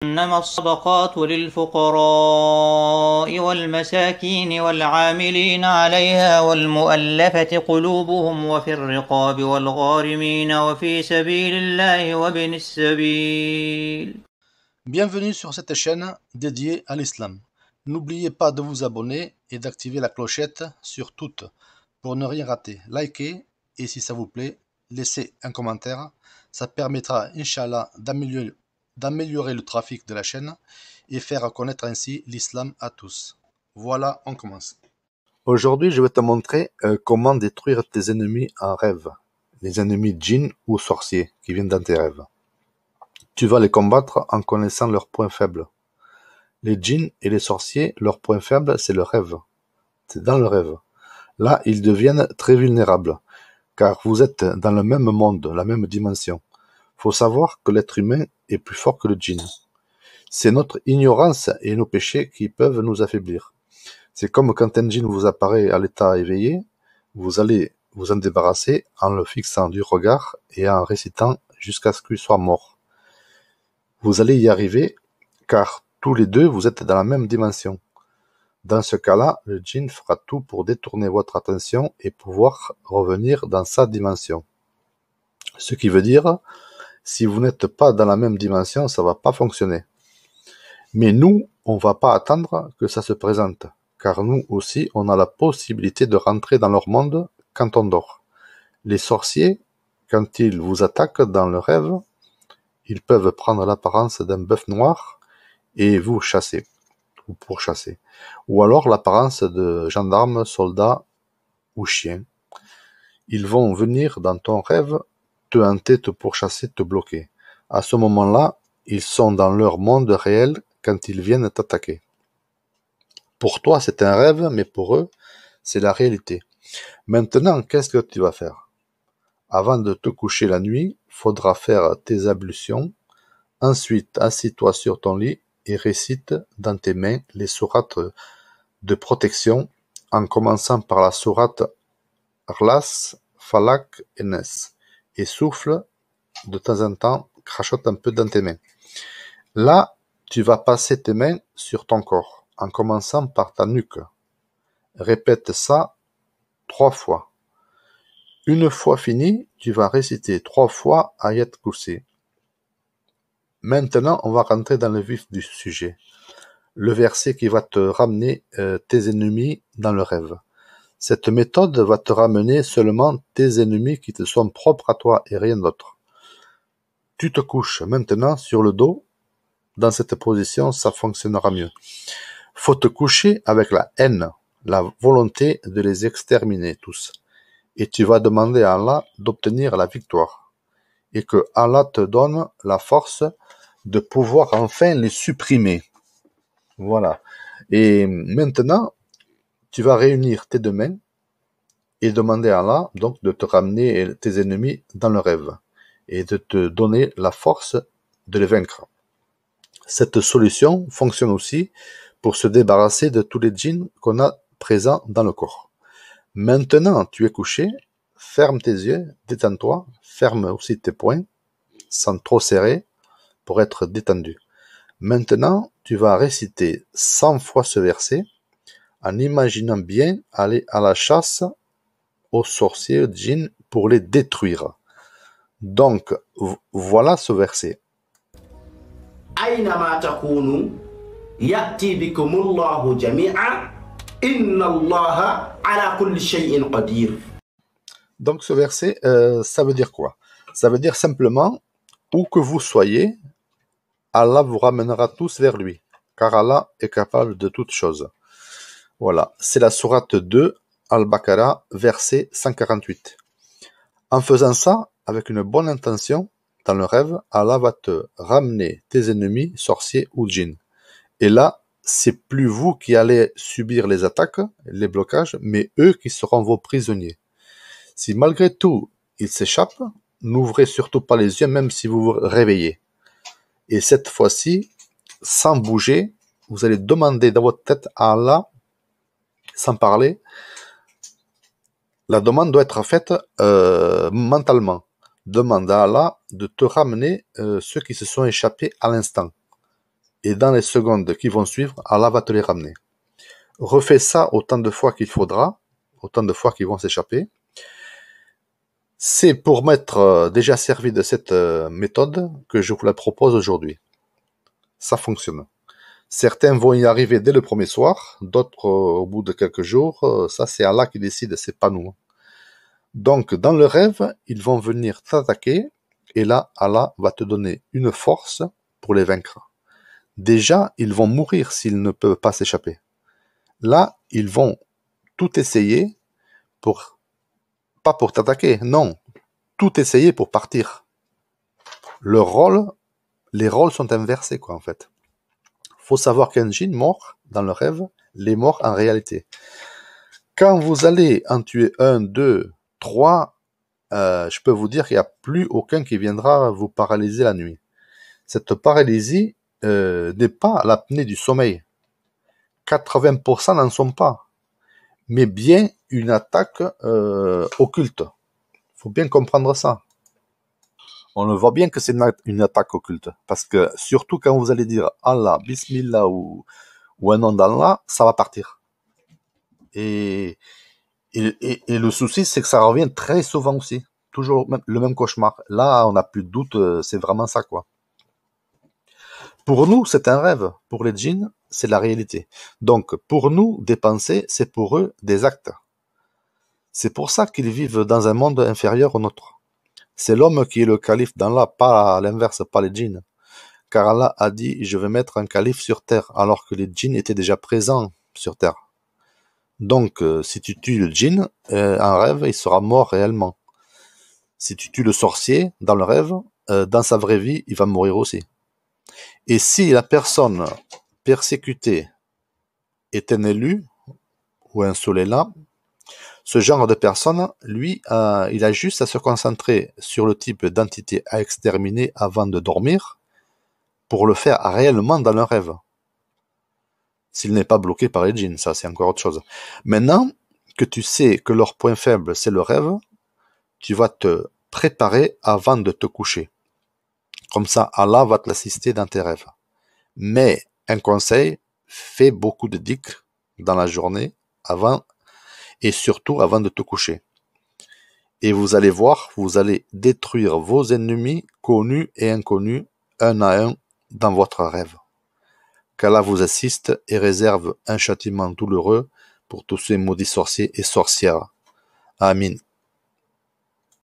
إنما الصدقات للفقراء والمساكين والعاملين عليها والمؤلفة قلوبهم وفي الرقاب والغارمين وفي سبيل الله وابن السبيل. Bienvenue sur cette chaîne dédiée à l'islam. N'oubliez pas de vous abonner et d'activer la clochette sur toutes pour ne rien rater. Likez et si ça vous plaît, laissez un commentaire. Ça permettra, Inch'Allah, d'améliorer le trafic de la chaîne et faire connaître ainsi l'islam à tous. Voilà, on commence. Aujourd'hui, je vais te montrer comment détruire tes ennemis en rêve. Les ennemis djinns ou sorciers qui viennent dans tes rêves. Tu vas les combattre en connaissant leurs points faibles. Les djinns et les sorciers, leur point faible, c'est le rêve. C'est dans le rêve. Là, ils deviennent très vulnérables, car vous êtes dans le même monde, la même dimension. Faut savoir que l'être humain est plus fort que le djinn. C'est notre ignorance et nos péchés qui peuvent nous affaiblir. C'est comme quand un djinn vous apparaît à l'état éveillé, vous allez vous en débarrasser en le fixant du regard et en récitant jusqu'à ce qu'il soit mort. Vous allez y arriver, car tous les deux, vous êtes dans la même dimension. Dans ce cas-là, le djinn fera tout pour détourner votre attention et pouvoir revenir dans sa dimension. Ce qui veut dire, si vous n'êtes pas dans la même dimension, ça va pas fonctionner. Mais nous, on va pas attendre que ça se présente, car nous aussi, on a la possibilité de rentrer dans leur monde quand on dort. Les sorciers, quand ils vous attaquent dans le rêve, ils peuvent prendre l'apparence d'un bœuf noir et vous chasser, ou pourchasser. Ou alors l'apparence de gendarmes, soldats ou chiens. Ils vont venir dans ton rêve, te hanter, te pourchasser, te bloquer. À ce moment-là, ils sont dans leur monde réel quand ils viennent t'attaquer. Pour toi, c'est un rêve, mais pour eux, c'est la réalité. Maintenant, qu'est-ce que tu vas faire? Avant de te coucher la nuit, faudra faire tes ablutions. Ensuite, assis-toi sur ton lit et récite dans tes mains les sourates de protection en commençant par la sourate Ikhlas, Falak et Nas. Et souffle de temps en temps, crachote un peu dans tes mains. Là, tu vas passer tes mains sur ton corps en commençant par ta nuque. Répète ça 3 fois. Une fois fini, tu vas réciter 3 fois Ayat Kursi. Maintenant, on va rentrer dans le vif du sujet. Le verset qui va te ramener tes ennemis dans le rêve. Cette méthode va te ramener seulement tes ennemis qui te sont propres à toi et rien d'autre. Tu te couches maintenant sur le dos. Dans cette position, ça fonctionnera mieux. Faut te coucher avec la haine, la volonté de les exterminer tous. Et tu vas demander à Allah d'obtenir la victoire. Et que Allah te donne la force de pouvoir enfin les supprimer. Voilà. Et maintenant, tu vas réunir tes deux mains et demander à Allah donc de te ramener tes ennemis dans le rêve et de te donner la force de les vaincre. Cette solution fonctionne aussi pour se débarrasser de tous les djinns qu'on a présents dans le corps. Maintenant, tu es couché, ferme tes yeux, détends-toi, ferme aussi tes poings, sans trop serrer, pour être détendu. Maintenant, tu vas réciter 100 fois ce verset, en imaginant bien aller à la chasse aux sorciers djinns pour les détruire. Donc, voilà ce verset. أينما تكونوا يأتي بكم الله جميعا إن الله على كل شيء قدير. Donc ce verset, ça veut dire quoi? Ça veut dire simplement, où que vous soyez, Allah vous ramènera tous vers lui, car Allah est capable de toutes choses. Voilà, c'est la sourate 2, Al-Baqarah, verset 148. En faisant ça, avec une bonne intention, dans le rêve, Allah va te ramener tes ennemis, sorciers ou djinns. Et là, c'est plus vous qui allez subir les attaques, les blocages, mais eux qui seront vos prisonniers. Si malgré tout, ils s'échappent, n'ouvrez surtout pas les yeux, même si vous vous réveillez. Et cette fois-ci, sans bouger, vous allez demander dans votre tête à Allah, sans parler. La demande doit être faite mentalement. Demande à Allah de te ramener ceux qui se sont échappés à l'instant. et dans les secondes qui vont suivre, Allah va te les ramener. Refais ça autant de fois qu'il faudra, autant de fois qu'ils vont s'échapper. C'est pour m'être déjà servi de cette méthode que je vous la propose aujourd'hui. Ça fonctionne. Certains vont y arriver dès le premier soir, d'autres au bout de quelques jours. Ça, c'est Allah qui décide, c'est pas nous. Donc, dans le rêve, ils vont venir t'attaquer, et là, Allah va te donner une force pour les vaincre. Déjà, ils vont mourir s'ils ne peuvent pas s'échapper. Là, ils vont tout essayer pas pour t'attaquer, non, tout essayer pour partir. Les rôles sont inversés, quoi, en fait. Faut savoir qu'un djinn mort dans le rêve, les morts en réalité. Quand vous allez en tuer 1, 2, 3, je peux vous dire qu'il n'y a plus aucun qui viendra vous paralyser la nuit. Cette paralysie n'est pas l'apnée du sommeil. 80% n'en sont pas, mais bien une attaque occulte. Faut bien comprendre ça. On le voit bien que c'est une attaque occulte, parce que surtout quand vous allez dire Allah, Bismillah ou un nom d'Allah, ça va partir. Et le souci, c'est que ça revient très souvent aussi. Toujours le même cauchemar. Là, on n'a plus de doute, c'est vraiment ça, quoi. Pour nous, c'est un rêve. Pour les djinns, c'est la réalité. Donc, pour nous, des pensées, c'est pour eux des actes. C'est pour ça qu'ils vivent dans un monde inférieur au nôtre. C'est l'homme qui est le calife d'Allah, pas à l'inverse, pas les djinns. Car Allah a dit, je vais mettre un calife sur terre, alors que les djinns étaient déjà présents sur terre. Donc, si tu tues le djinn, en rêve, il sera mort réellement. Si tu tues le sorcier, dans le rêve, dans sa vraie vie, il va mourir aussi. Et si la personne persécutée est un élu, ou un soléla, ce genre de personne, lui, il a juste à se concentrer sur le type d'entité à exterminer avant de dormir, pour le faire réellement dans le rêve. S'il n'est pas bloqué par les djinns, ça c'est encore autre chose. Maintenant que tu sais que leur point faible c'est le rêve, tu vas te préparer avant de te coucher. Comme ça, Allah va te l'assister dans tes rêves. Mais, un conseil, fais beaucoup de dhikr dans la journée, avant, et surtout avant de te coucher. Et vous allez voir, vous allez détruire vos ennemis, connus et inconnus, un à un, dans votre rêve. Qu'Allah vous assiste et réserve un châtiment douloureux pour tous ces maudits sorciers et sorcières. Amin.